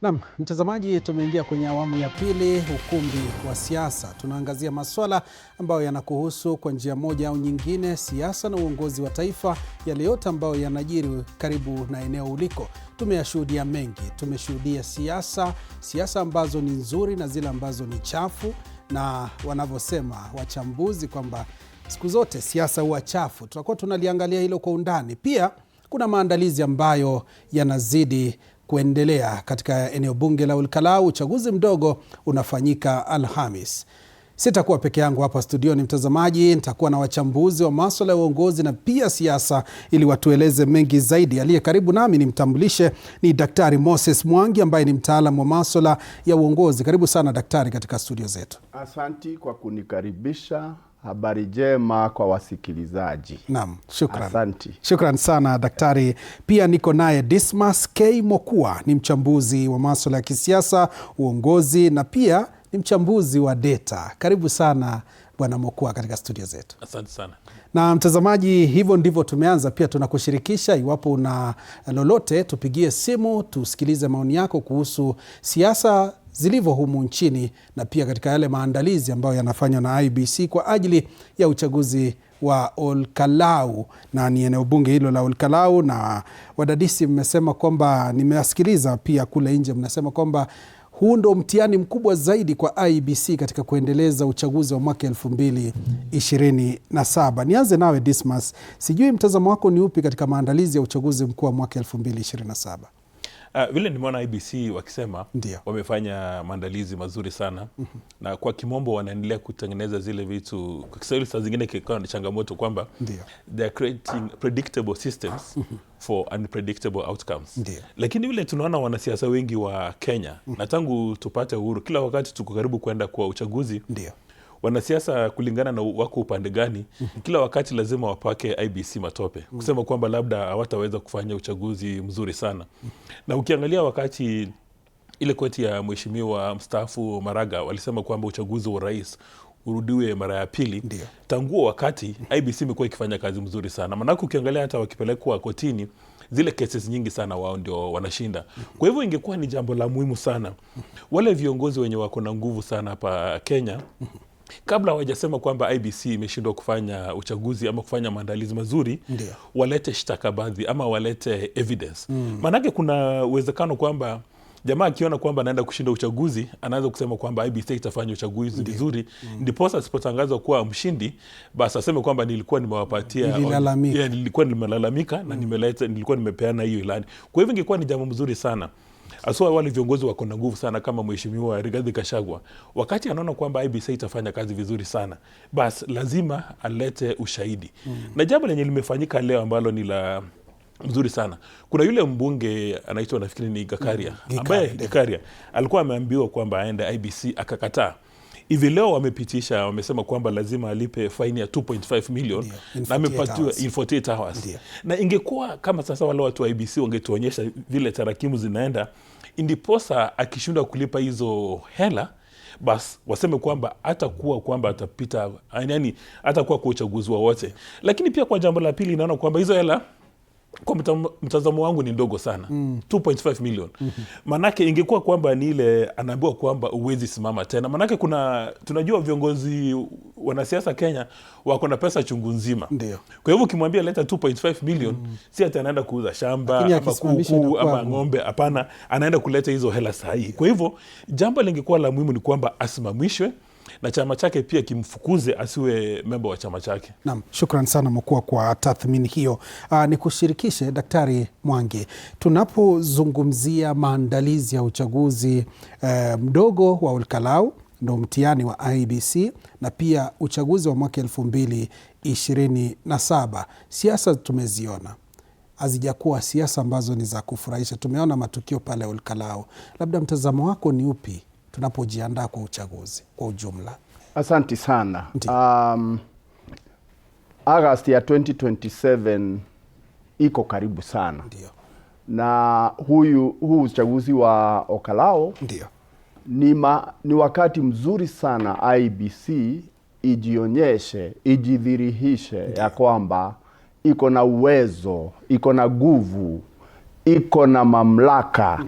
Naam, mtazamaji, tumeingia kwenye awamu ya pili, ukumbi wa siasa. Tunaangazia masuala ambayo yanakuhusu kwa njia moja au nyingine, siasa na uongozi wa taifa, yale yote ambayo yanajiri karibu na eneo uliko. Tumeyashuhudia mengi, tumeshuhudia siasa ambazo ni nzuri na zile ambazo ni chafu, na wanavyosema wachambuzi kwamba siku zote siasa huwa chafu. Tutakuwa tunaliangalia hilo kwa undani. Pia kuna maandalizi ambayo yanazidi kuendelea katika eneo bunge la Olkalau. Uchaguzi mdogo unafanyika Alhamis. Sitakuwa peke yangu hapa studioni mtazamaji, nitakuwa na wachambuzi wa masuala ya uongozi na pia siasa ili watueleze mengi zaidi. Aliye karibu nami nimtambulishe, ni Daktari Moses Mwangi ambaye ni mtaalamu wa masuala ya uongozi. Karibu sana daktari katika studio zetu. Asanti kwa kunikaribisha. Habari njema kwa wasikilizaji. Naam, shukran. Asanti. Shukran sana daktari. Pia niko naye Dismas K. Mokua, ni mchambuzi wa masuala ya kisiasa, uongozi na pia ni mchambuzi wa data. Karibu sana bwana Mokua katika studio zetu. Asante sana. Na mtazamaji, hivyo ndivyo tumeanza. Pia tunakushirikisha, iwapo una lolote, tupigie simu tusikilize maoni yako kuhusu siasa zilivyo humu nchini na pia katika yale maandalizi ambayo yanafanywa na IEBC kwa ajili ya uchaguzi wa Olkalau, na ni eneo bunge hilo la Olkalau. Na wadadisi mmesema kwamba, nimewasikiliza pia kule nje, mnasema kwamba huu ndo mtihani mkubwa zaidi kwa IEBC katika kuendeleza uchaguzi wa mwaka 2027. Nianze nawe Dismas, sijui mtazamo wako ni upi katika maandalizi ya uchaguzi mkuu wa mwaka 2027? Vile nimeona IEBC wakisema Ndiyo, wamefanya maandalizi mazuri sana. Na kwa kimombo wanaendelea kutengeneza zile vitu, kwa Kiswahili saa zingine kikawa ni changamoto kwamba they are creating predictable systems for unpredictable outcomes. Ndiyo. Lakini vile tunaona wanasiasa wengi wa Kenya na tangu tupate uhuru, kila wakati tuko karibu kwenda kwa uchaguzi. Ndiyo. Wanasiasa kulingana na wako upande gani, kila wakati lazima wapake IEBC matope, kusema kwamba labda hawataweza kufanya uchaguzi mzuri sana. Na ukiangalia wakati ile koti ya mheshimiwa mstaafu Maraga walisema kwamba uchaguzi wa rais urudiwe mara ya pili, tangu wakati IEBC imekuwa ikifanya kazi mzuri sana. Maana ukiangalia hata wakipelekwa kotini, zile cases nyingi sana wao ndio wanashinda. Kwa hivyo ingekuwa ni jambo la muhimu sana wale viongozi wenye wako na nguvu sana hapa Kenya, kabla hawajasema kwamba IEBC imeshindwa kufanya uchaguzi ama kufanya maandalizi mazuri, walete stakabadhi ama walete evidence. Maanake kuna uwezekano kwamba jamaa akiona kwamba anaenda kushinda uchaguzi, anaanza kusema kwamba IEBC itafanya uchaguzi vizuri, ndiposa asipotangazwa kuwa mshindi, basi aseme kwamba nilikuwa nimewapatia, nilikuwa nimelalamika na nilikuwa nimepeana hiyo ilani. Kwa hivyo ingekuwa ni jambo mzuri sana. Aswa wale viongozi wako na nguvu sana kama mheshimiwa Rigathi Gachagua, wakati anaona kwamba IEBC itafanya kazi vizuri sana, basi lazima alete ushahidi. Na jambo lenye limefanyika leo ambalo ni la mzuri sana, kuna yule mbunge anaitwa, nafikiri ni Gakaria, ambaye Gakaria alikuwa ameambiwa kwamba aende IEBC akakataa. Hivi leo wamepitisha, wamesema kwamba lazima alipe faini ya 2.5 million na amepatiwa in 48 hours. Na ingekuwa kama sasa wale watu wa IEBC wangetuonyesha vile tarakimu zinaenda, indiposa akishindwa kulipa hizo hela, bas waseme kwamba hatakuwa kwamba atapita, yani hatakuwa kwa uchaguzi wowote. Lakini pia kwa jambo la pili, naona kwamba hizo hela kwa mtazamo wangu ni ndogo sana. 2.5 million. Manake ingekuwa kwamba ni ile anaambiwa kwamba uwezi simama tena. Manake tunajua viongozi wanasiasa Kenya wako na pesa chungu nzima. Kwa hivyo ukimwambia leta 2.5 million, si ati anaenda kuuza shamba ama kuku ama ng'ombe, hapana, anaenda kuleta hizo hela sahihi. Kwa hivyo jambo lingekuwa la muhimu ni kwamba asimamishwe na chama chake pia kimfukuze, asiwe member wa chama chake. Naam, shukran sana Mkuu kwa tathmini hiyo. Nikushirikishe Daktari Mwangi, tunapozungumzia maandalizi ya uchaguzi mdogo wa Olkalau, ndo mtihani wa IEBC, na pia uchaguzi wa mwaka 2027, siasa tumeziona hazijakuwa siasa ambazo ni za kufurahisha. Tumeona matukio pale Olkalau. Labda mtazamo wako ni upi tunapojiandaa kwa uchaguzi kwa ujumla? Asanti sana. August ya 2027 iko karibu sana. Ndiyo. Na huu uchaguzi wa Olkalau ni wakati mzuri sana IEBC ijionyeshe, ijidhihirishe ya kwamba iko na uwezo, iko na nguvu, iko na mamlaka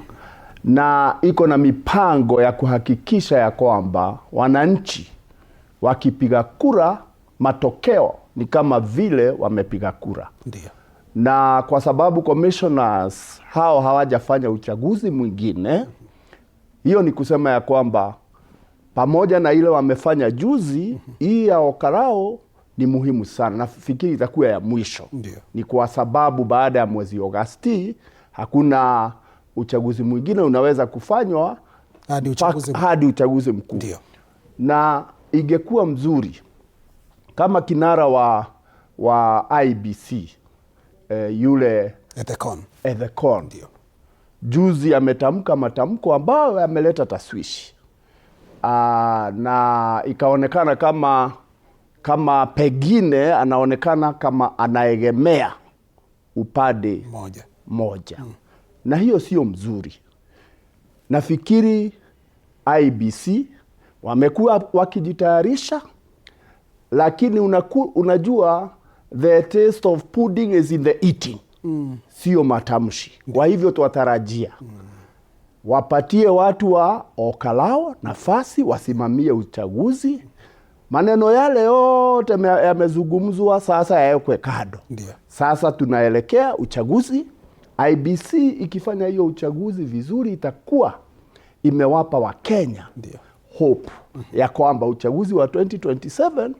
na iko na mipango ya kuhakikisha ya kwamba wananchi wakipiga kura, matokeo ni kama vile wamepiga kura. Ndio. Na kwa sababu commissioners hao hawajafanya uchaguzi mwingine, hiyo ni kusema ya kwamba pamoja na ile wamefanya juzi, hii ya Okarao ni muhimu sana. Nafikiri itakuwa ya mwisho. Ndio. Ni kwa sababu baada ya mwezi Agosti hakuna uchaguzi mwingine unaweza kufanywa hadi uchaguzi mkuu. Ndio. Na ingekuwa mzuri kama kinara wa IBC yule Ethekon ndio juzi ametamka matamko ambayo yameleta taswishi, na ikaonekana kama pengine anaonekana kama anaegemea upande moja. Na hiyo sio mzuri. Nafikiri IBC wamekuwa wakijitayarisha, lakini unajua the taste of pudding is in the eating. Sio matamshi. Kwa hivyo tuwatarajia wapatie watu wa Okalao nafasi wasimamie uchaguzi. Maneno yale yote yamezungumzwa, sasa yawekwe kando. Sasa tunaelekea uchaguzi. IBC ikifanya hiyo uchaguzi vizuri, itakuwa imewapa Wakenya hope ya kwamba uchaguzi wa 2027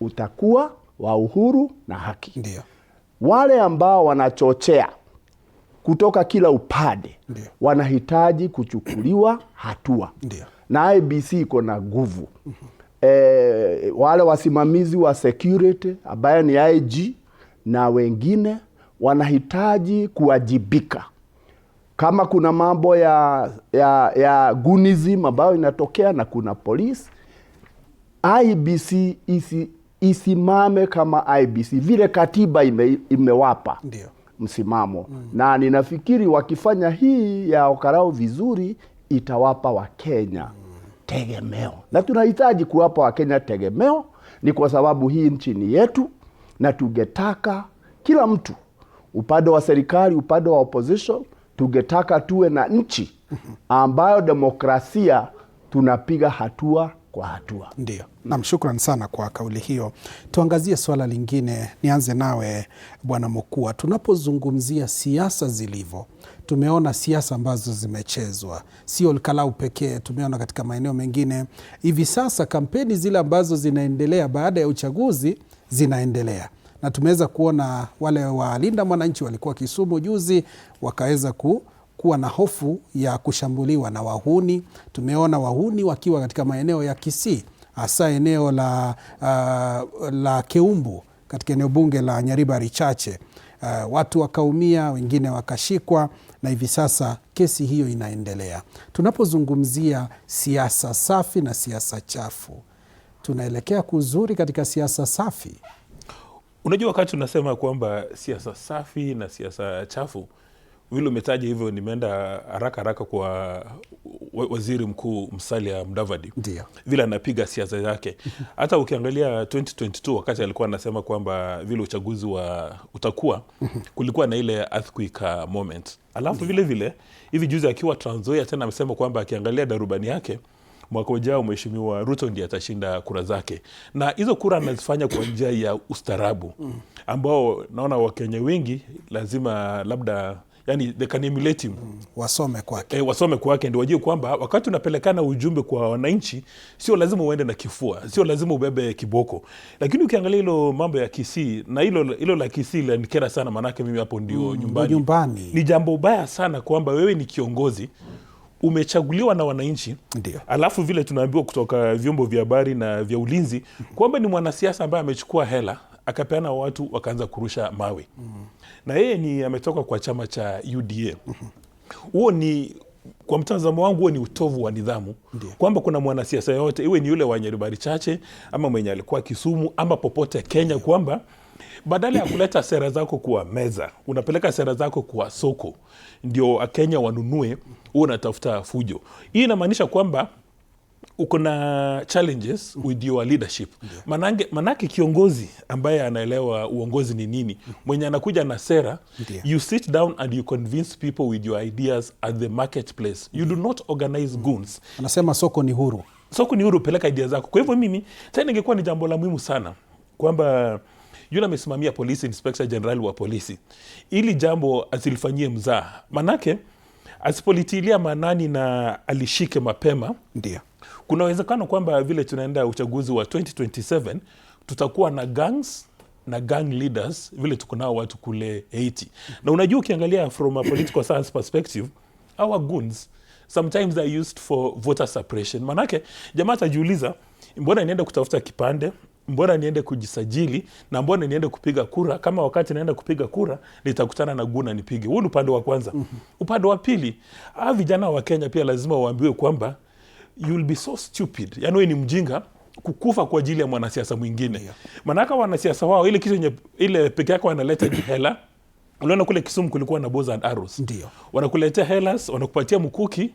utakuwa wa uhuru na haki. Ndio. Wale ambao wanachochea kutoka kila upande wanahitaji kuchukuliwa hatua. Ndio. Na IBC iko na nguvu. Wale wasimamizi wa security ambaye ni IG na wengine wanahitaji kuwajibika. Kama kuna mambo ya gunism ambayo inatokea na kuna polisi, IBC isimame kama IBC vile katiba imewapa msimamo. Na ninafikiri wakifanya hii ya Okarao vizuri, itawapa Wakenya tegemeo. Na tunahitaji kuwapa Wakenya tegemeo, ni kwa sababu hii nchi ni yetu, na tungetaka kila mtu, upande wa serikali, upande wa opposition, tungetaka tuwe na nchi ambayo demokrasia tunapiga hatua kwa hatua. Ndio. Naam, shukran sana kwa kauli hiyo. Tuangazie swala lingine. Nianze nawe Bwana Mukua. Tunapozungumzia siasa zilivyo, tumeona siasa ambazo zimechezwa, sio Olkalau pekee, tumeona katika maeneo mengine. Hivi sasa kampeni zile ambazo zinaendelea baada ya uchaguzi zinaendelea, na tumeweza kuona wale wa Linda Mwananchi walikuwa Kisumu juzi, wakaweza kuwa na hofu ya kushambuliwa na wahuni. Tumeona wahuni wakiwa katika maeneo ya Kisii, hasa eneo la Keumbu katika eneo bunge la Nyaribari Chache. Watu wakaumia, wengine wakashikwa, na hivi sasa kesi hiyo inaendelea. Tunapozungumzia siasa safi na siasa chafu, tunaelekea kuzuri katika siasa safi? Unajua, wakati unasema kwamba siasa safi na siasa chafu, vile umetaja hivyo, nimeenda haraka kwa waziri mkuu Musalia Mudavadi. Ndio. Vile anapiga siasa yake. Hata ukiangalia 2022 wakati alikuwa anasema kwamba vile uchaguzi utakuwa, kulikuwa na ile earthquake moment. Alafu vile hivi juzi akiwa Trans Nzoia tena amesema kwamba akiangalia darubani yake, mwaka ujao Mheshimiwa Ruto ndiye atashinda kura zake. Na hizo kura anazifanya kwa njia ya ustarabu, ambao naona Wakenya wengi lazima labda, yani they can emulate him. Wasome kwake. Wasome kwake ndio wajue kwamba wakati unapelekana ujumbe kwa wananchi, sio lazima uende na kifua, sio lazima ubebe kiboko. Lakini ukiangalia hilo mambo ya Kisii, na hilo la Kisii lanikera sana, manake mimi hapo ndio nyumbani. Ni jambo baya sana kwamba wewe ni kiongozi, umechaguliwa na wananchi, alafu vile tunaambiwa kutoka vyombo vya habari na vya ulinzi kwamba ni mwanasiasa ambaye amechukua hela akapeana watu wakaanza kurusha mawe. Na yeye ametoka kwa chama cha UDA. Huo ni, kwa mtazamo wangu, huo ni utovu wa nidhamu. Kwamba kuna mwanasiasa yote, iwe ni yule wa Nyaribari Chache ama mwenye alikuwa Kisumu ama popote Kenya, kwamba badala ya kuleta sera zako kwa meza, unapeleka sera zako kwa soko ndio Kenya wanunue, huo unatafuta fujo. Hii inamaanisha kwamba uko na challenges with your leadership. Manake kiongozi ambaye anaelewa uongozi ni nini, mwenye anakuja na sera, you sit down and you convince people with your ideas at the marketplace. You do not organize goons. Anasema soko ni huru. Soko ni huru, peleka idea zako. Kwa hivyo mimi, sasa ningekuwa ni jambo la muhimu sana kwamba yule amesimamia polisi, inspector general wa polisi, ili jambo asilifanyie mzaha. Manake asipolitilia manani na alishike mapema, kuna uwezekano kwamba vile tunaenda uchaguzi wa 2027 tutakuwa na gangs na gang leaders vile tuko nao watu kule Haiti. Na unajua ukiangalia from a political science perspective, our goons sometimes are used for voter suppression. Manake jamaa atajiuliza, mbona niende kutafuta kipande, mbona niende kujisajili, na mbona niende kupiga kura, kama wakati naenda kupiga kura nitakutana na guna nipige. Huu ni upande wa kwanza. Upande wa pili, vijana wa Kenya pia lazima waambiwe kwamba you will be so stupid, yani wewe ni mjinga kukufa kwa ajili ya mwanasiasa mwingine. Manaka wanasiasa wao ile kitu ile peke yake wanaleta hela. Unaona kule Kisumu kulikuwa na Bows and Arrows. Wanakuletea helas, wanakupatia mkuki.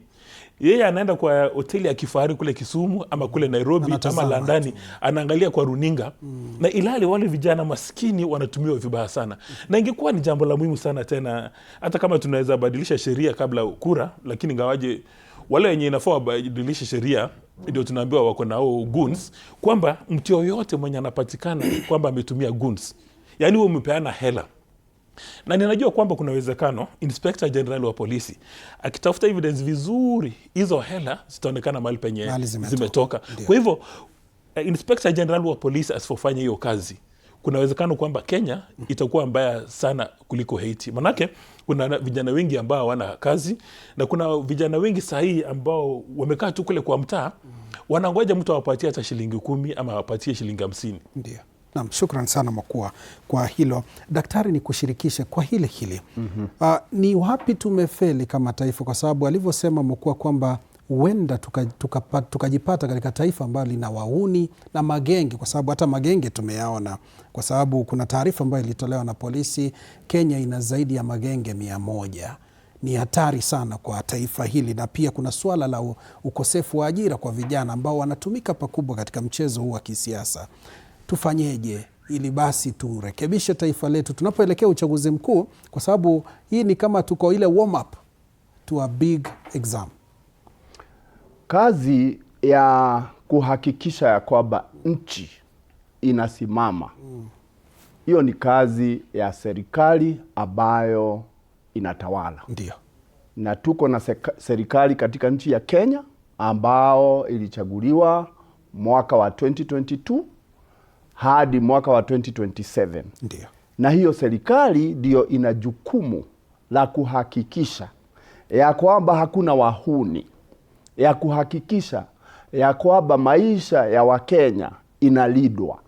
Yeye anaenda kwa hoteli ya kifahari kule Kisumu ama kule Nairobi ama London, anaangalia kwa runinga. Na ilali wale vijana maskini wanatumiwa vibaya sana. Na ingekuwa ni jambo la muhimu sana tena, hata kama tunaweza badilisha sheria kabla kura, lakini ngawaje wale wenye inafaa wabadilishe sheria, ndio tunaambiwa wako nao goons, kwamba mtu yoyote mwenye anapatikana kwamba ametumia goons, yani wewe umepeana hela. Na ninajua kwamba kuna uwezekano inspector general wa polisi akitafuta evidence vizuri, hizo hela zitaonekana mahali penye zimetoka. Kwa hivyo inspector general wa polisi asifanye hiyo kazi, kuna uwezekano kwamba Kenya itakuwa mbaya sana kuliko Haiti. Manake kuna vijana wengi ambao hawana kazi, na kuna vijana wengi sahihi ambao wamekaa tu kule kwa mtaa, wanangoja mtu awapatie hata shilingi 10 ama awapatie shilingi 50. Ndio. Naam, shukran sana Makua kwa hilo. Daktari, ni kushirikishe kwa hili. Ni wapi tumefeli kama taifa? Kwa sababu alivyosema Makua kwamba huenda tukajipata katika taifa ambalo lina wahuni na magenge, kwa sababu hata magenge tumeyaona, kwa sababu kuna taarifa ambayo ilitolewa na polisi, Kenya ina zaidi ya magenge 100. Ni hatari sana kwa taifa hili, na pia kuna suala la ukosefu wa ajira kwa vijana ambao wanatumika pakubwa katika mchezo huu wa kisiasa. Tufanyeje ili basi turekebishe taifa letu tunapoelekea uchaguzi mkuu, kwa sababu hii ni kama tuko ile warm up to a big exam. Kazi ya kuhakikisha ya kwamba nchi inasimama, hiyo ni kazi ya serikali ambayo inatawala. Ndio. Na tuko na serikali katika nchi ya Kenya ambao ilichaguliwa mwaka wa 2022 hadi mwaka wa 2027. Ndio. Na hiyo serikali ndio ina jukumu la kuhakikisha ya kwamba hakuna wahuni, ya kuhakikisha ya kwamba maisha ya Wakenya inalindwa,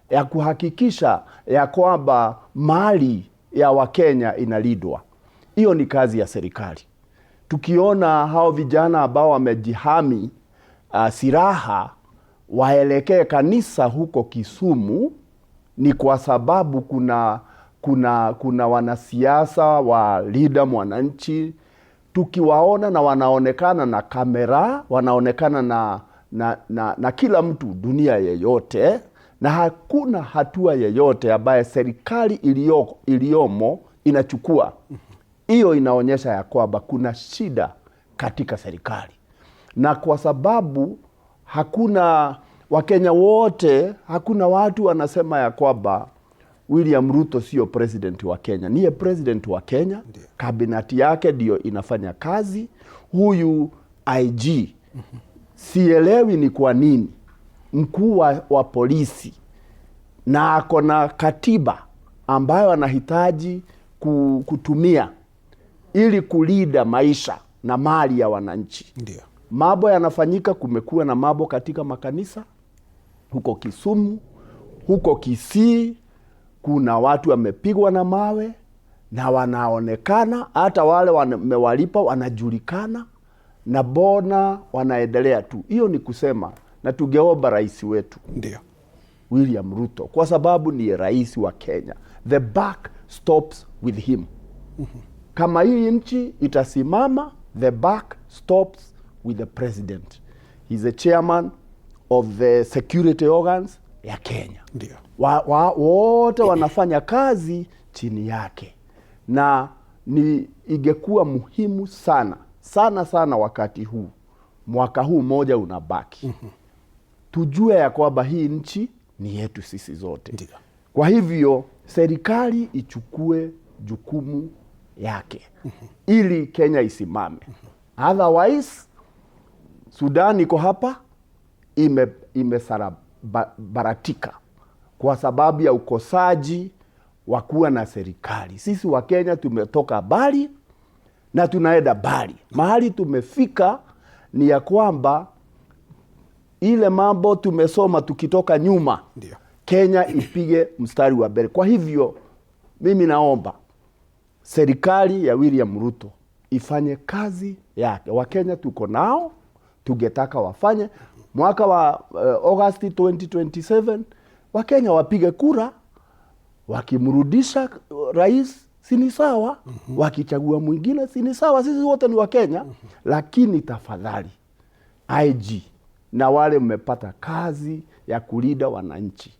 ya kuhakikisha ya kwamba mali ya Wakenya inalindwa. Hiyo ni kazi ya serikali. Tukiona hao vijana ambao wamejihami silaha waelekee kanisa huko Kisumu, ni kwa sababu kuna wanasiasa wa Linda Mwananchi, tukiwaona na wanaonekana na kamera, wanaonekana na kila mtu dunia yeyote, na hakuna hatua yeyote ambaye serikali iliyomo inachukua. Hiyo inaonyesha ya kwamba kuna shida katika serikali. Na kwa sababu hakuna Wakenya wote, hakuna watu wanasema ya kwamba William Ruto sio president wa Kenya. Niye president wa Kenya. Kabineti yake ndio inafanya kazi. Huyu IG sielewi ni kwa nini mkuu wa polisi na ako na katiba ambayo anahitaji kutumia ili kulinda maisha na mali ya wananchi. Ndio. Mambo yanafanyika, kumekuwa na mambo katika makanisa huko Kisumu, huko Kisii, kuna watu wamepigwa na mawe na wanaonekana, hata wale wamewalipa wanajulikana, na bona wanaendelea tu. Hiyo ni kusema, na tungeomba rais wetu ndio William Ruto, kwa sababu ni rais wa Kenya, the buck stops with him. Kama hii nchi itasimama, the buck stops with the president. He's the chairman of the security organs ya Kenya. Ndio. Wote wanafanya kazi chini yake, na ingekuwa muhimu sana wakati huu, mwaka huu moja unabaki, tujue ya kwamba hii nchi ni yetu sisi zote. Ndio. Kwa hivyo serikali ichukue jukumu yake ili Kenya isimame. Otherwise Sudan iko hapa imesambaratika kwa sababu ya ukosaji wa kuwa na serikali. Sisi wa Kenya tumetoka mbali na tunaenda mbali. Mahali tumefika ni ya kwamba ile mambo tumesoma tukitoka nyuma. Ndio. Kenya ipige mstari wa mbele. Kwa hivyo mimi naomba serikali ya William Ruto ifanye kazi yake. Wakenya tuko nao, tungetaka wafanye. Mwaka wa Agosti 2027 Wakenya wapige kura, wakimrudisha rais sini sawa, wakichagua mwingine sini sawa, sisi wote ni Wakenya. Lakini tafadhali IG na wale mmepata kazi ya kulinda wananchi,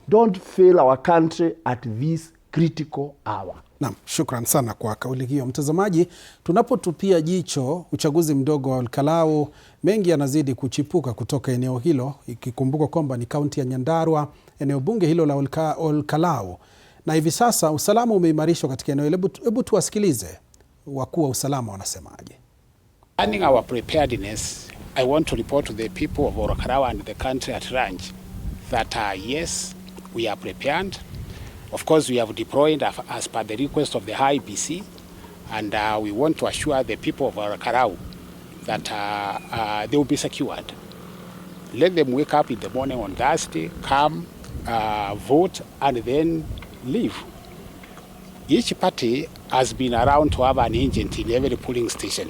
don't fail our country at this critical hour. Naam, shukran sana kwa kauli hiyo. Mtazamaji, tunapotupia jicho uchaguzi mdogo wa Olkalau, mengi yanazidi kuchipuka kutoka eneo hilo, ikikumbuka kwamba ni kaunti ya Nyandarua, eneo bunge hilo la Olkalau, na hivi sasa usalama umeimarishwa katika eneo hilo. Hebu tuwasikilize wakuu wa usalama wanasemaje. Planning our preparedness, I want to report to the people of Olkalau and the country at large that yes, we are prepared. Of course, we have deployed as per the request of the IEBC, and we want to assure the people of Olkalau that they will be secured. Let them wake up in the morning on Thursday, come, vote, and then leave. Each party has been around to have an agent in every polling station.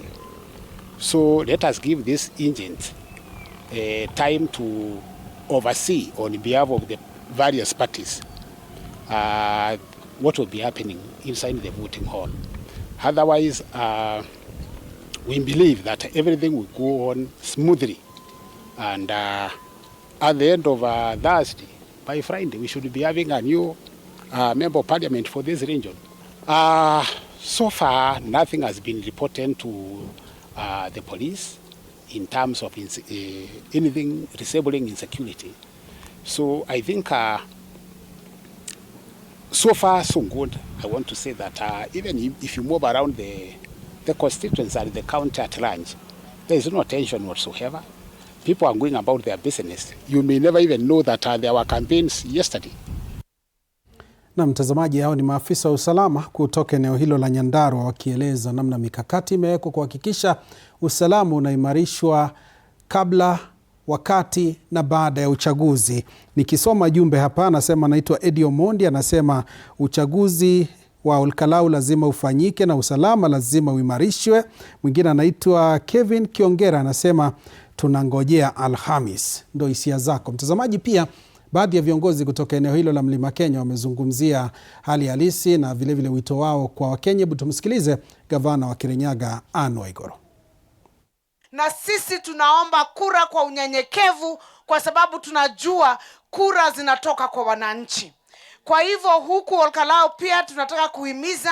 So let us give this agent time to oversee on behalf of the various parties what will be happening inside the voting hall. Otherwise, we believe that everything will go on smoothly. And at the end of Thursday, by Friday, we should be having a new member of parliament for this region. So far, nothing has been reported to the police in terms of anything resembling insecurity. So I think so far, so good. I want to say that even if you move around the constituents and the county at large, there is no tension whatsoever. People are going about their business. You may never even know that there were campaigns yesterday. Na mtazamaji, hao ni maafisa wa usalama kutoka eneo hilo la Nyandarua wakieleza namna mikakati imewekwa kuhakikisha usalama unaimarishwa kabla, wakati na baada ya uchaguzi. Nikisoma jumbe hapa, anasema anaitwa Eddie Omondi, anasema uchaguzi wa Olkalau lazima ufanyike na usalama lazima uimarishwe. Mwingine anaitwa Kevin Kiongera, anasema tunangojea Alhamis. Ndio hisia zako mtazamaji. Pia baadhi ya viongozi kutoka eneo hilo la Mlima Kenya wamezungumzia hali halisi na vilevile wito wao kwa Wakenya. Hebu tumsikilize gavana wa Kirinyaga Anne Waiguru. Na sisi tunaomba kura kwa unyenyekevu, kwa sababu tunajua kura zinatoka kwa wananchi. Kwa hivyo huku Olkalau pia tunataka kuhimiza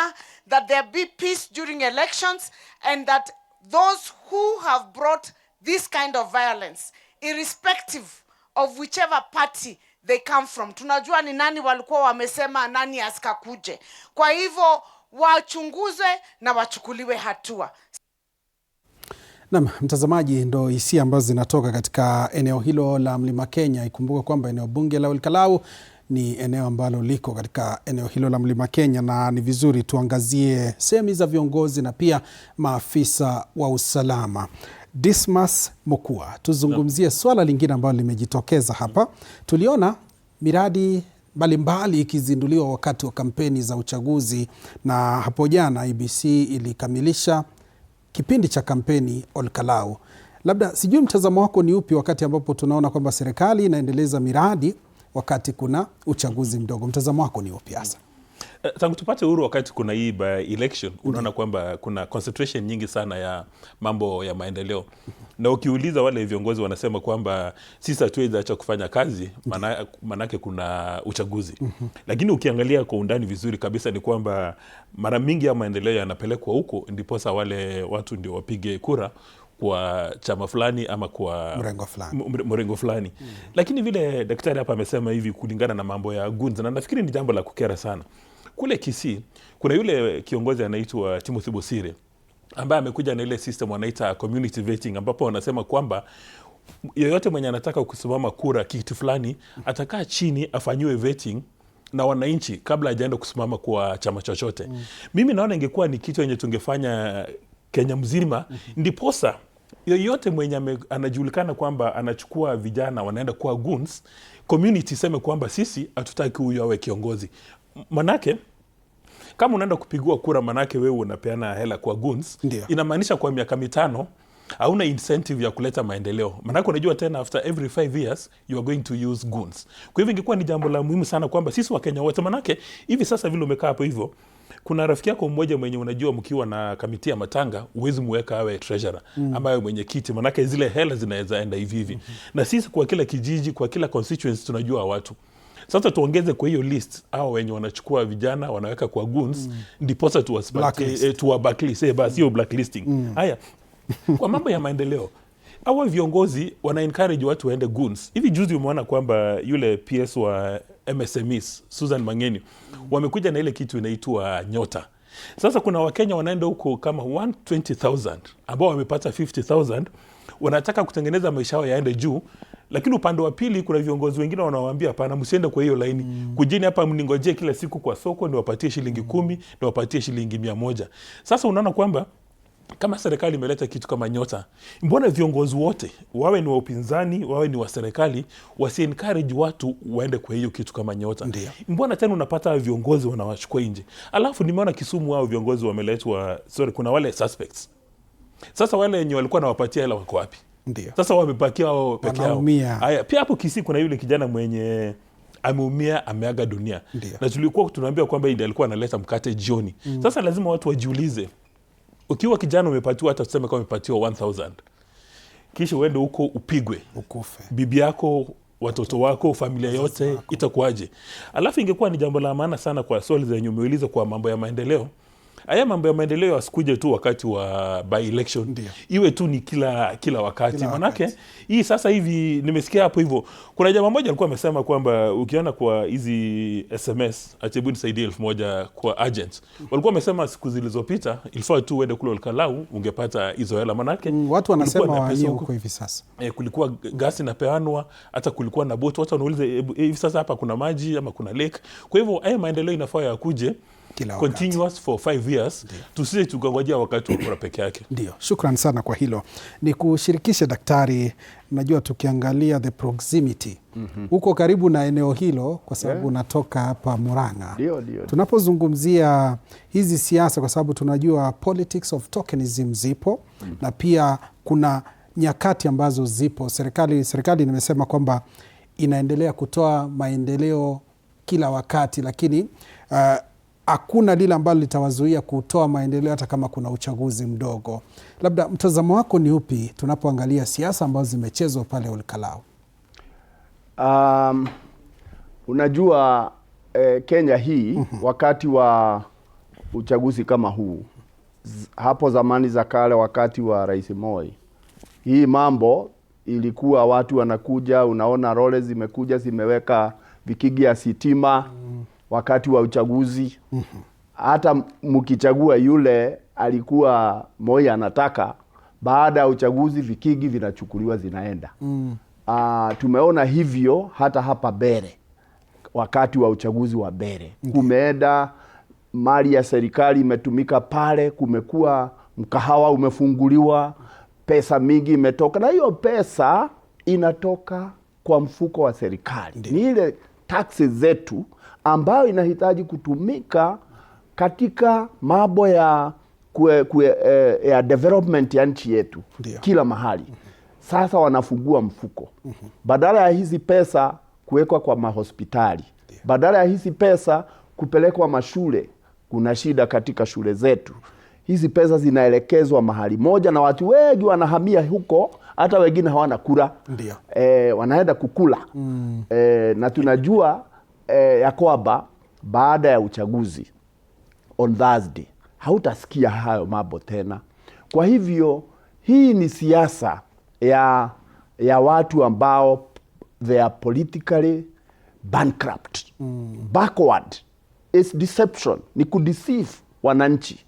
that there be peace during elections, and that those who have brought this kind of violence, irrespective of whichever party they come from, tunajua ni nani walikuwa wamesema nani asikakuje. Kwa hivyo wachunguzwe na wachukuliwe hatua. Naam, mtazamaji, ndo hisia ambazo zinatoka katika eneo hilo la Mlima Kenya. Ikumbuka kwamba eneo bunge la Olkalau ni eneo ambalo liko katika eneo hilo la Mlima Kenya, na ni vizuri tuangazie sehemu za viongozi na pia maafisa wa usalama. Dismas Mokua, tuzungumzie swala lingine ambalo limejitokeza hapa. Tuliona miradi mbalimbali ikizinduliwa wakati wa kampeni za uchaguzi, na hapo jana IEBC ilikamilisha kipindi cha kampeni Olkalau. Labda sijui mtazamo wako ni upi wakati ambapo tunaona kwamba serikali inaendeleza miradi wakati kuna uchaguzi mdogo? Mtazamo wako ni upi hasa? Tangu tupate uhuru, wakati kuna hii by election, unaona kwamba kuna concentration nyingi sana ya mambo ya maendeleo. Na ukiuliza wale viongozi wanasema kwamba sisi hatuwezi acha kufanya kazi, manake kuna uchaguzi. Lakini ukiangalia kwa undani vizuri kabisa ni kwamba mara mingi ya maendeleo yanapelekwa huko, ndiposa wale watu ndio wapige kura kwa chama fulani ama kwa mrengo fulani. Lakini vile daktari hapa amesema hivi, kulingana na mambo ya guns, na nafikiri ni jambo la kukera sana. Kule Kisii kuna yule kiongozi anaitwa Timothy Bosire ambaye amekuja na ile system wanaita community vetting, ambapo wanasema kwamba yoyote mwenye anataka kusimama kura kitu fulani atakaa chini afanyiwe vetting na wananchi kabla hajaenda kusimama kwa chama chochote. Mimi naona ingekuwa ni kitu yenye tungefanya Kenya mzima, ndiposa yoyote mwenye anajulikana kwamba anachukua vijana wanaenda kwa guns, community seme kwamba sisi hatutaki huyo awe kiongozi. Manake kama unaenda kupigua kura, manake wewe unapeana hela kwa guns, inamaanisha kwa miaka 5 hauna incentive ya kuleta maendeleo. Manake unajua tena after every 5 years you are going to use guns. Kwa hivyo ingekuwa ni jambo la muhimu sana kwamba sisi wa Kenya wote, manake hivi sasa vile umekaa hapo hivyo, kuna rafiki yako mmoja mwenye unajua mkiwa na kamiti ya matanga uwezi muweka awe treasurer ambaye mwenye kiti, manake zile hela zinaweza enda hivi hivi. Na sisi kwa kila kijiji, kwa kila constituency tunajua watu. Sasa tuongeze kwa hiyo list hao wenye wanachukua vijana wanaweka kwa guns, ndiposa tuwa blacklist, basi hiyo blacklisting. Haya, kwa mambo ya maendeleo, hawa viongozi wana encourage watu waende guns. Hivi juzi umeona kwamba yule PS wa MSMEs Susan Mangeni wamekuja na ile kitu inaitwa Nyota. Sasa kuna Wakenya wanaenda huko kama 120,000 ambao wamepata 50,000, wanataka kutengeneza maisha yao yaende juu. Lakini upande wa pili kuna viongozi wengine wanawaambia hapana, msiende kwa hiyo laini. Kujeni hapa mningojee kila siku kwa soko ndio wapatie shilingi 10, ndio wapatie shilingi 100. Sasa unaona kwamba kama serikali imeleta kitu kama Nyota, mbona viongozi wote wawe ni wa upinzani, wawe ni wa serikali, wasi encourage watu waende kwa hiyo kitu kama Nyota? Mbona tena unapata viongozi wanawachukua nje? Alafu nimeona Kisumu hao viongozi wameletwa, kuna wale suspects. Sasa wale wenye walikuwa nawapatia hela wako wapi? Sasa wamepakia wao peke yao. Haya, pia hapo Kisii kuna yule kijana mwenye ameumia, ameaga dunia. Na tulikuwa tunaambia kwamba ndiye alikuwa analeta mkate jioni. Sasa lazima watu wajiulize, ukiwa kijana umepatiwa, hata tuseme kama umepatiwa 1,000, kisha uende huko upigwe, ukufe, bibi yako, watoto wako, familia yote, itakuwaje? Alafu ingekuwa ni jambo la maana sana kwa swali zenye umeuliza kwa mambo ya maendeleo. Haya mambo ya maendeleo asikuje tu wakati wa by election. Iwe tu ni kila wakati. Manake hii sasa hivi nimesikia hapo hivyo. Kuna jamaa mmoja alikuwa amesema kwamba ukiona kwa hizi SMS achebu nisaidie 1,000 kwa agents. Walikuwa wamesema siku zilizopita ilifaa tu uende kule Olkalau ungepata hizo hela. Manake watu wanasema waanio huko hivi sasa. Kulikuwa gasi inapeanwa, hata kulikuwa na boat. Watu wanauliza hivi sasa hapa kuna maji ama kuna lake. Kwa hivyo haya maendeleo inafaa yakuje continuous for 5 years. Tusije tukangojea wakati wa kura peke yake. Ndio. Shukran sana kwa hilo. Ni kushirikishe daktari, najua tukiangalia the proximity. Uko karibu na eneo hilo kwa sababu natoka hapa Murang'a. Tunapozungumzia hizi siasa, kwa sababu tunajua politics of tokenism zipo na pia kuna nyakati ambazo zipo. Serikali nimesema kwamba inaendelea kutoa maendeleo kila wakati, lakini hakuna lile ambalo litawazuia kutoa maendeleo hata kama kuna uchaguzi mdogo. Labda mtazamo wako ni upi tunapoangalia siasa ambazo zimechezwa pale Olkalau? Unajua Kenya hii wakati wa uchaguzi kama huu, hapo zamani za kale wakati wa Rais Moi, hii mambo ilikuwa watu wanakuja, unaona role zimekuja zimeweka vikigi ya sitima wakati wa uchaguzi. Hata mkichagua yule alikuwa Moi anataka, baada ya uchaguzi vikigi vinachukuliwa zinaenda. Tumeona hivyo hata hapa Bere wakati wa uchaguzi wa Bere. Kumeenda mali ya serikali imetumika pale, kumekuwa mkahawa umefunguliwa, pesa mingi imetoka, na hiyo pesa inatoka kwa mfuko wa serikali. Ni ile taxes zetu ambayo inahitaji kutumika katika mambo ya development ya nchi yetu kila mahali. Sasa wanafungua mfuko. Badala ya hizi pesa kuwekwa kwa mahospitali, badala ya hizi pesa kupelekwa mashule, kuna shida katika shule zetu. Hizi pesa zinaelekezwa mahali moja na watu wengi wanahamia huko, hata wengine hawana kura. Ndio. Wanaenda kukula. Na tunajua ya kwamba baada ya uchaguzi on Thursday hautasikia hayo mambo tena. Kwa hivyo hii ni siasa ya watu ambao they are politically bankrupt. Backward. It's deception. Ni kudeceive wananchi.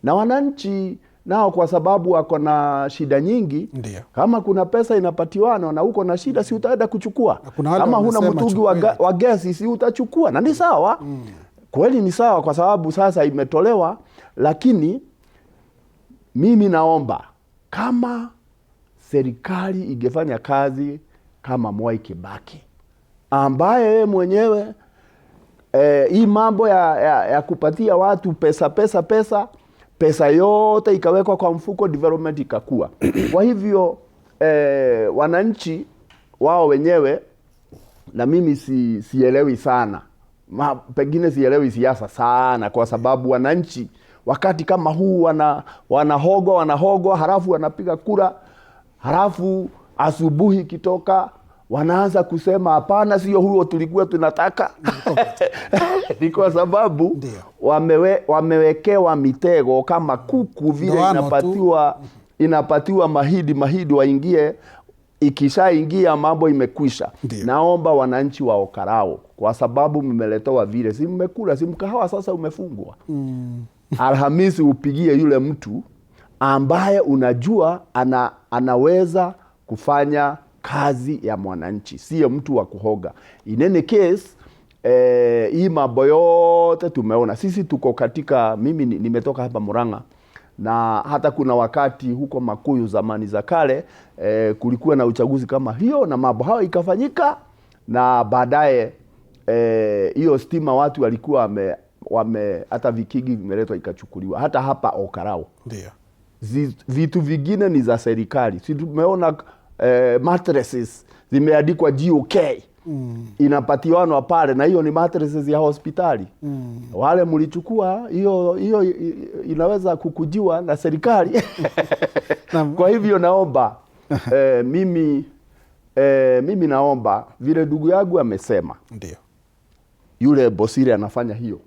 Na wananchi nao kwa sababu wako na shida nyingi. Ndiyo. Kama kuna pesa inapatiwana na uko na shida, si utaenda kuchukua. Kama huna mtungi wa gesi, si utachukua. Na ni sawa. Kweli ni sawa kwa sababu sasa imetolewa, lakini mimi naomba kama serikali ingefanya kazi kama Mwai Kibaki, ambaye mwenyewe hii mambo ya kupatia watu pesa yote ikawekwa kwa mfuko, development ikakua. Kwa hivyo wananchi wao wenyewe, na mimi sielewi sana, pengine sielewi siasa sana, kwa sababu wananchi wakati kama huu wanahogwa halafu wanapiga kura, halafu asubuhi kitoka wanaanza kusema hapana, sio huo tulikuwa tunataka. Ni kwa sababu wamewekewa mitego kama kuku vile, inapatiwa mahidi waingie, ikishaingia mambo imekwisha. Naomba wananchi wa Okarao, kwa sababu mmeletewa vile, si mmekula, si mkahawa sasa umefungwa. Alhamisi upigie yule mtu ambaye unajua anaweza kufanya kazi ya mwananchi, sio mtu wa kuhoga. In any case, hii mambo yote tumeona. Sisi tuko katika, mimi nimetoka hapa Murang'a, na hata kuna wakati huko Makuyu zamani za kale kulikuwa na uchaguzi kama hiyo, na mambo hayo ikafanyika, na baadaye hiyo stima watu walikuwa hata vikigi vimeletwa ikachukuliwa. Hata hapa Okarao. Ndio. Vitu vingine ni za serikali. Si tumeona mattresses zimeandikwa GOK. Inapatiwanwa pale, na hiyo ni mattresses ya hospitali. Wale mlichukua hiyo inaweza kukujiwa na serikali. Kwa hivyo naomba mimi naomba vile ndugu yangu amesema. Ndio. Yule Bosire anafanya hiyo.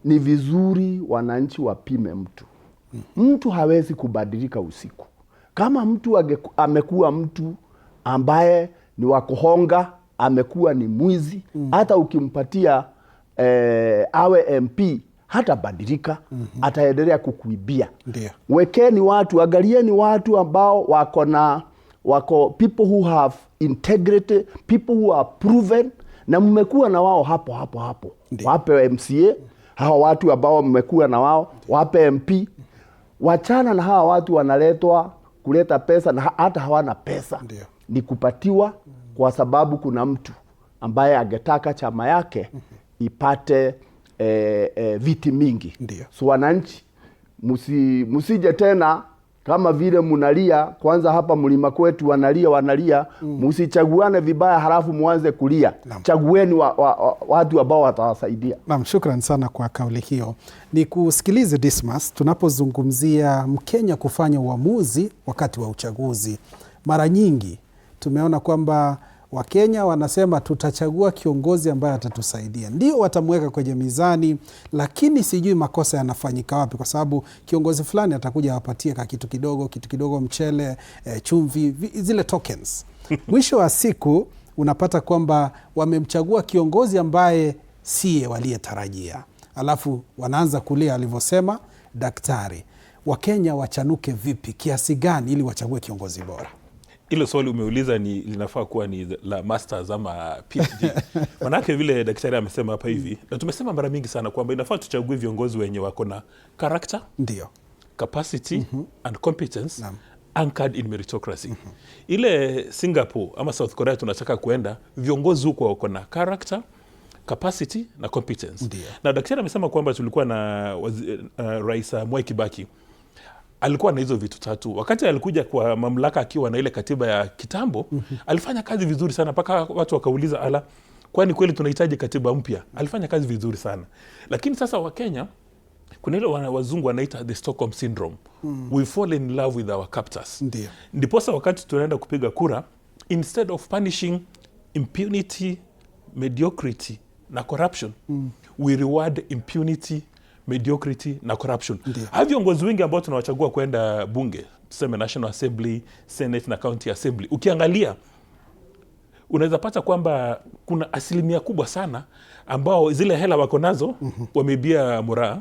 Ni vizuri wananchi wapime mtu. Mtu hawezi kubadilika usiku. Kama mtu amekuwa mtu ambaye ni wa kuhonga, amekuwa ni mwizi, hata ukimpatia awe MP hata badilika, ataendelea kukuibia. Ndio. Wekeni watu, angalieni watu ambao wako people who have integrity, people who are proven, na mmekuwa na wao hapo. Wape MCA, hawa watu ambao mmekuwa na wao, wape MP. Wachana na hawa watu wanaletwa kuleta pesa na hata hawana pesa. Ndio. Ni kupatiwa kwa sababu kuna mtu ambaye angetaka chama yake ipate viti mingi. Ndio. So wananchi musije tena kama vile munalia. Kwanza hapa Mlima Kwetu wanalia, musichaguane vibaya halafu muanze kulia. Chagueni watu ambao watawasaidia. Naam, shukrani sana kwa kauli hiyo. Ni kusikilize Dismas, tunapozungumzia Mkenya kufanya uamuzi wakati wa uchaguzi, mara nyingi tumeona kwamba Wakenya wanasema tutachagua kiongozi ambaye atatusaidia. Ndio watamweka kwenye mizani, lakini sijui makosa yanafanyika wapi, kwa sababu kiongozi fulani atakuja awapatie kitu kidogo, mchele, chumvi, zile tokens. Mwisho wa siku unapata kwamba wamemchagua kiongozi ambaye siye waliyetarajia. Alafu wanaanza kulia alivyosema daktari. Wakenya wachanuke vipi, kiasi gani ili wachague kiongozi bora? Ile swali umeuliza linafaa kuwa ni la masters ama PhD. Manake vile daktari amesema hapa hivi, na tumesema mara mingi sana kwamba inafaa tuchague viongozi wenye wako na character, ndio, capacity and competence anchored in meritocracy. Ile Singapore ama South Korea tunataka kuenda, viongozi huko wako na character, capacity na competence. Ndiyo. Na daktari amesema kwamba tulikuwa na Rais Mwai Kibaki alikuwa na hizo vitu tatu. Wakati alikuja kwa mamlaka akiwa na ile katiba ya kitambo, alifanya kazi vizuri sana mpaka watu wakauliza, ala, kwani kweli tunahitaji katiba mpya. Alifanya kazi vizuri sana. Lakini sasa Wakenya, kuna ile wazungu wanaita the Stockholm syndrome. We fall in love with our captors. Ndiposa wakati tunaenda kupiga kura, instead of punishing impunity, mediocrity na corruption, we reward impunity, mediocrity na corruption. Hawa viongozi wengi ambao tunawachagua kwenda bunge, tuseme National Assembly, Senate na County Assembly, ukiangalia unaweza pata kwamba kuna asilimia kubwa sana ambao zile hela wako nazo wameibia moraa.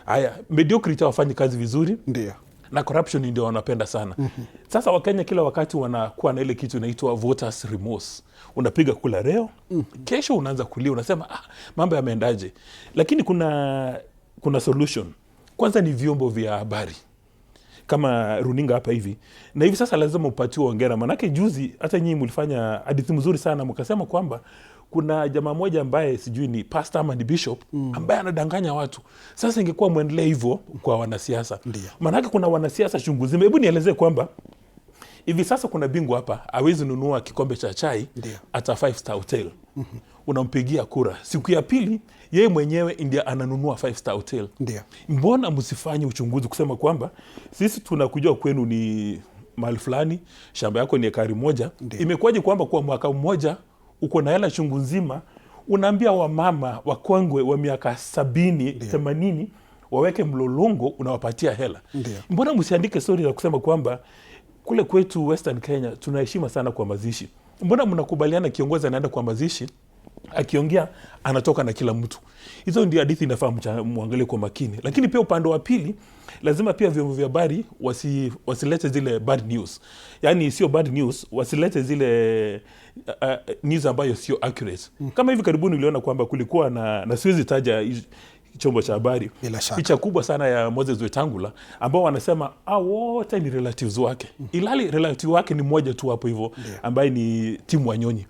Haya, mediocrity hawafanyi kazi vizuri. Na corruption ndio wanapenda sana. Sasa Wakenya kila wakati wanakuwa na ile kitu inaitwa voters remorse. Unapiga kula leo, kesho unaanza kulia, unasema mambo yameendaje. Lakini kuna solution. Kwanza ni vyombo vya habari. Kama runinga hapa hivi. Na hivi sasa lazima upatiwe hongera, manake juzi hata nyinyi mlifanya hadithi mzuri sana, mkasema kwamba kuna jamaa moja ambaye sijui ni pastor ama ni bishop ambaye anadanganya watu. Sasa ingekuwa muendelee hivyo kwa wanasiasa. Manake kuna wanasiasa chungu nzima. Hebu nielezee kwamba hivi sasa kuna bingwa hapa hawezi nunua kikombe cha chai hata 5-star hotel. Unampigia kura. Siku ya pili yeye mwenyewe ndiye ananunua 5-star hotel. Mbona msifanye uchunguzi kusema kwamba sisi tunakujua kwenu ni mahali fulani, shamba yako ni ekari moja. Imekuwaje kwamba kwa mwaka mmoja uko na hela chungu nzima, unaambia wamama wakongwe wa miaka 70, 80 waweke mlolongo, unawapatia hela. Mbona msiandike story za kusema kwamba kule kwetu Western Kenya tunaheshima sana kwa mazishi. Mbona mnakubaliana kiongozi anaenda kwa mazishi, akiongea anatoka na kila mtu? Hizo ndio hadithi inafaa muangalie kwa makini. Lakini pia upande wa pili lazima pia vyombo vya habari wasilete zile bad news. Yaani sio bad news, wasilete zile news ambayo sio accurate. Kama hivi karibuni uliona kwamba kulikuwa na siwezi taja chombo cha habari, picha kubwa sana ya Moses Wetangula ambao wanasema wote ni relatives wake. Ilali relative wake ni mmoja tu hapo hivyo ambaye ni Tim Wanyonyi.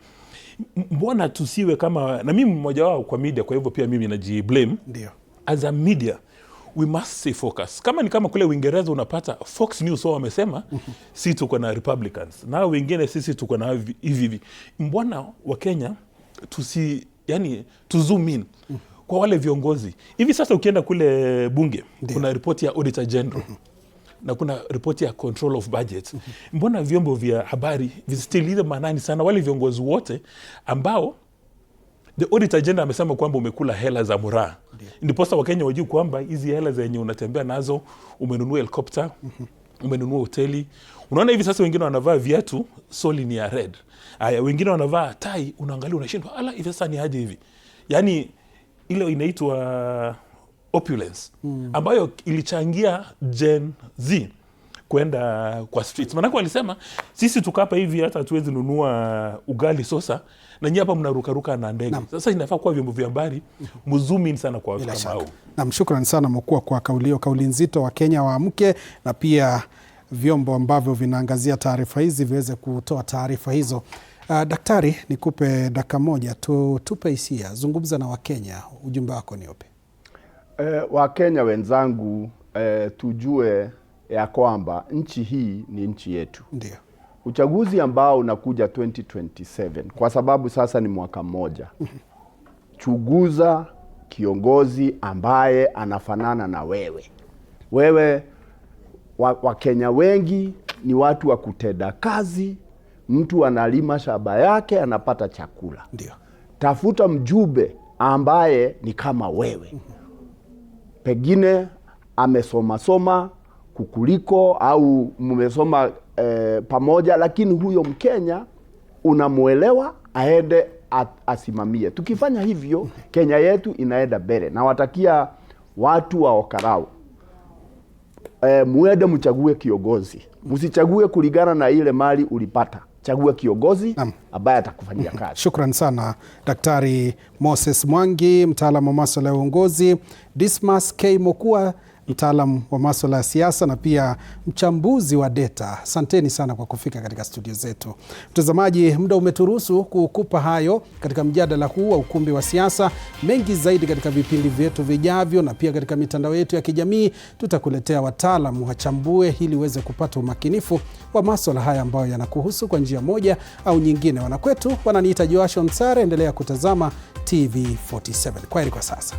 Mbona tusiwe kama, na mimi mmoja wao kwa media, kwa hivyo pia mimi najiblame. As a media we must stay focus. Kama ni kama kule Uingereza unapata Fox News wao wamesema sisi tuko na Republicans, na wengine sisi tuko na hivi. Mbona wa Kenya tu zoom in kwa wale viongozi? Hivi sasa ukienda kule bunge kuna ripoti ya Auditor General na kuna ripoti ya Control of Budget. Mbona vyombo vya habari visitilize manani sana wale viongozi wote ambao the Auditor General amesema kwamba umekula hela za moraa? Ndiposa Wakenya wajue kwamba hizi hela zenye unatembea nazo, umenunua helicopter, umenunua hoteli. Unaona hivi sasa wengine wanavaa viatu soli ni ya red. Wengine wanavaa tai, unaangalia unashindwa, hivi sasa ni aje hivi? Yaani ile inaitwa opulence ambayo ilichangia Gen Z kwenda kwa streets. Manake walisema sisi tukapa hivi hata hatuwezi nunua ugali sosa, na nyinyi hapa mnarukaruka na ndege. Sasa inafaa kuwa vyombo vya habari mzumini sana kwa watu kama hao. Na shukrani sana mkuu kwa kauli nzito wa Kenya waamke, na pia vyombo ambavyo vinaangazia taarifa hizi viweze kutoa taarifa hizo. Daktari, nikupe dakika moja tupe hisia, zungumza na Wakenya, ujumbe wako ni upi? Wakenya wenzangu, tujue ya kwamba nchi hii ni nchi yetu. Uchaguzi ambao unakuja 2027, kwa sababu sasa ni mwaka mmoja, chuguza kiongozi ambaye anafanana na wewe. Wakenya wengi ni watu wa kutenda kazi. Mtu analima shamba yake anapata chakula. Tafuta mjumbe ambaye ni kama wewe. Pengine amesoma kukuliko au mmesoma pamoja, lakini huyo Mkenya unamuelewa, aende asimamie. Tukifanya hivyo Kenya yetu inaenda mbele. Na watakia watu wa Olkalau, muende mchague kiongozi. Msichague kulingana na ile mali ulipata. Chagua kiongozi ambaye atakufanyia kazi. Shukran sana Daktari Moses Mwangi, mtaalamu wa masuala ya uongozi. Dismas K. Mokua, mtaalamu wa masuala ya siasa na pia mchambuzi wa data. Asanteni sana kwa kufika katika studio zetu. Mtazamaji, muda umeturuhusu kukupa hayo katika mjadala huu wa ukumbi wa siasa. Mengi zaidi katika vipindi vyetu vijavyo na pia katika mitandao yetu ya kijamii. Tutakuletea wataalamu wachambue ili uweze kupata umakinifu wa masuala haya ambayo yanakuhusu kwa njia moja au nyingine. Wanakwetu wananiita Joashua Msare. Endelea kutazama TV47. Kwaheri kwa sasa.